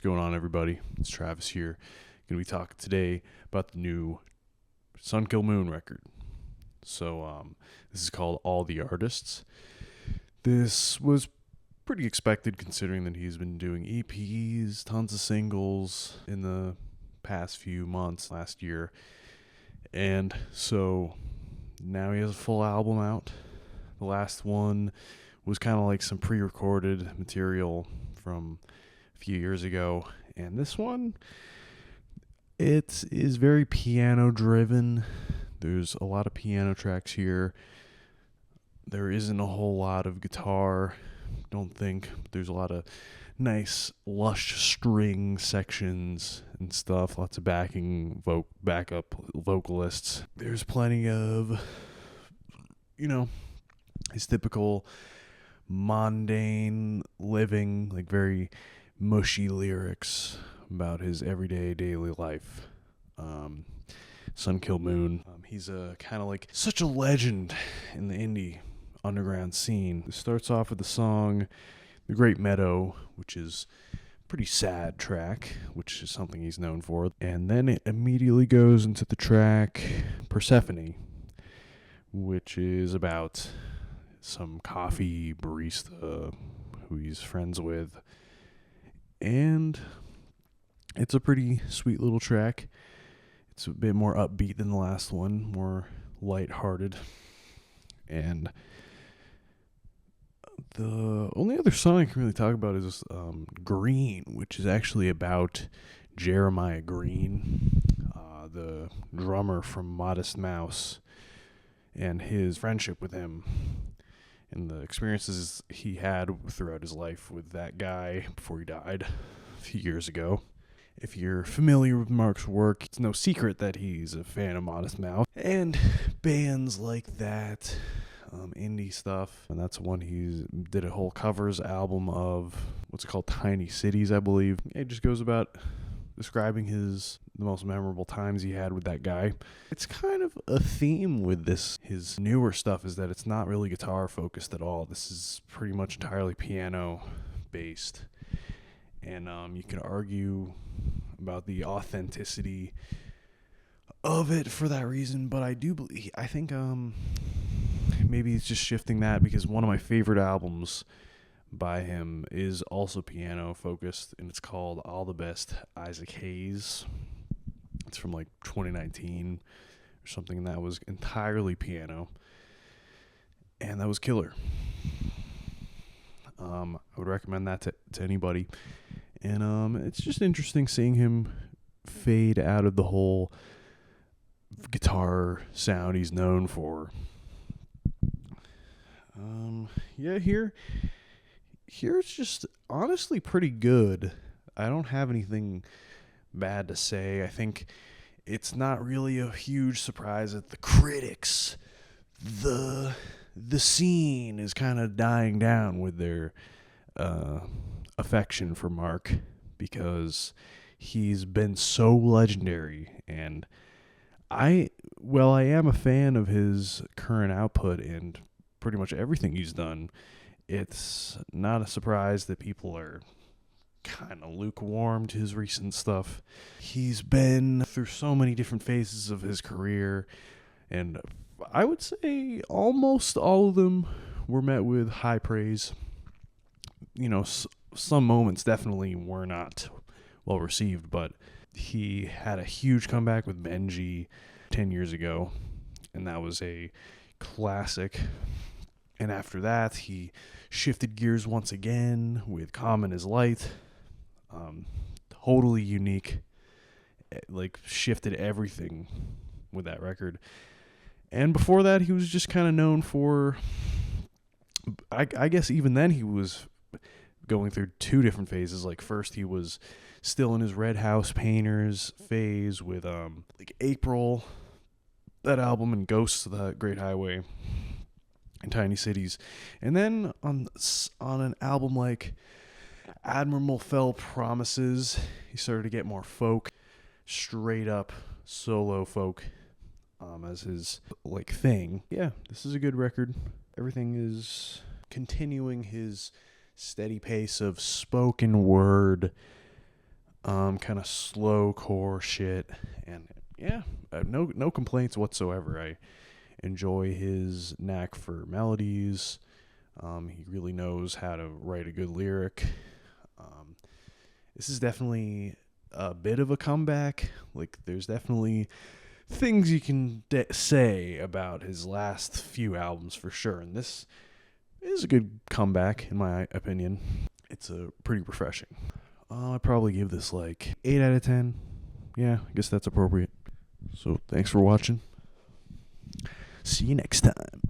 going on, everybody? It's Travis here. Going to be talking today about the new Sun Kil Moon record. So this is called All the Artists. This was pretty expected considering that he's been doing EPs, tons of singles in the past few months, last year. And so now he has a full album out. The last one was kind of like some pre-recorded material from a few years ago. And this one, it is very piano driven. There's a lot of piano tracks here. There isn't a whole lot of guitar, don't think. There's a lot of nice, lush string sections and stuff. Lots of backup vocalists. There's plenty of, his typical mundane living, like very mushy lyrics about his everyday daily life. Sun Kil Moon. He's a kind of like such a legend in the indie underground scene. It starts off with the song The Great Meadow, which is a pretty sad track, which is something he's known for. And then it immediately goes into the track Persephone, which is about some coffee barista who he's friends with. And it's a pretty sweet little track. It's a bit more upbeat than the last one, more lighthearted. And the only other song I can really talk about is Green, which is actually about Jeremiah Green, the drummer from Modest Mouse, and his friendship with him, and the experiences he had throughout his life with that guy before he died a few years ago. If you're familiar with Mark's work, it's no secret that he's a fan of Modest Mouse and bands like that, indie stuff. And that's one he did a whole covers album of, what's it called, Tiny Cities, I believe. It just goes about describing the most memorable times he had with that guy. It's kind of a theme with this. His newer stuff is that it's not really guitar focused at all. This is pretty much entirely piano based. And you can argue about the authenticity of it for that reason, but I think maybe it's just shifting that because one of my favorite albums by him is also piano focused, and it's called All the Best Isaac Hayes. It's from like 2019 or something, and that was entirely piano, and that was killer. I would recommend that to anybody. And it's just interesting seeing him fade out of the whole guitar sound he's known for. Here it's just honestly pretty good. I don't have anything bad to say. I think it's not really a huge surprise that the critics, the scene is kind of dying down with their affection for Mark, because he's been so legendary, and I am a fan of his current output and pretty much everything he's done. It's not a surprise that people are kind of lukewarm to his recent stuff. He's been through so many different phases of his career, and I would say almost all of them were met with high praise. Some moments definitely were not well received, but he had a huge comeback with Benji 10 years ago, and that was a classic. And after that, he shifted gears once again with Common is Light. Totally unique, like shifted everything with that record. And before that, he was just kind of known for, I guess even then he was going through two different phases. Like first he was still in his Red House Painters phase with like April, that album, and Ghosts of the Great Highway and Tiny Cities. And then on an album like Admiral Fell Promises, he started to get more folk, straight up solo folk as his like thing. Yeah, this is a good record. Everything is continuing his steady pace of spoken word kind of slow core shit, and yeah, no complaints whatsoever. I enjoy his knack for melodies. He really knows how to write a good lyric. This is definitely a bit of a comeback. Like, there's definitely things you can say about his last few albums for sure, and this is a good comeback in my opinion. It's pretty refreshing. I'd probably give this like 8 out of 10. Yeah, I guess that's appropriate. So thanks for watching. See you next time.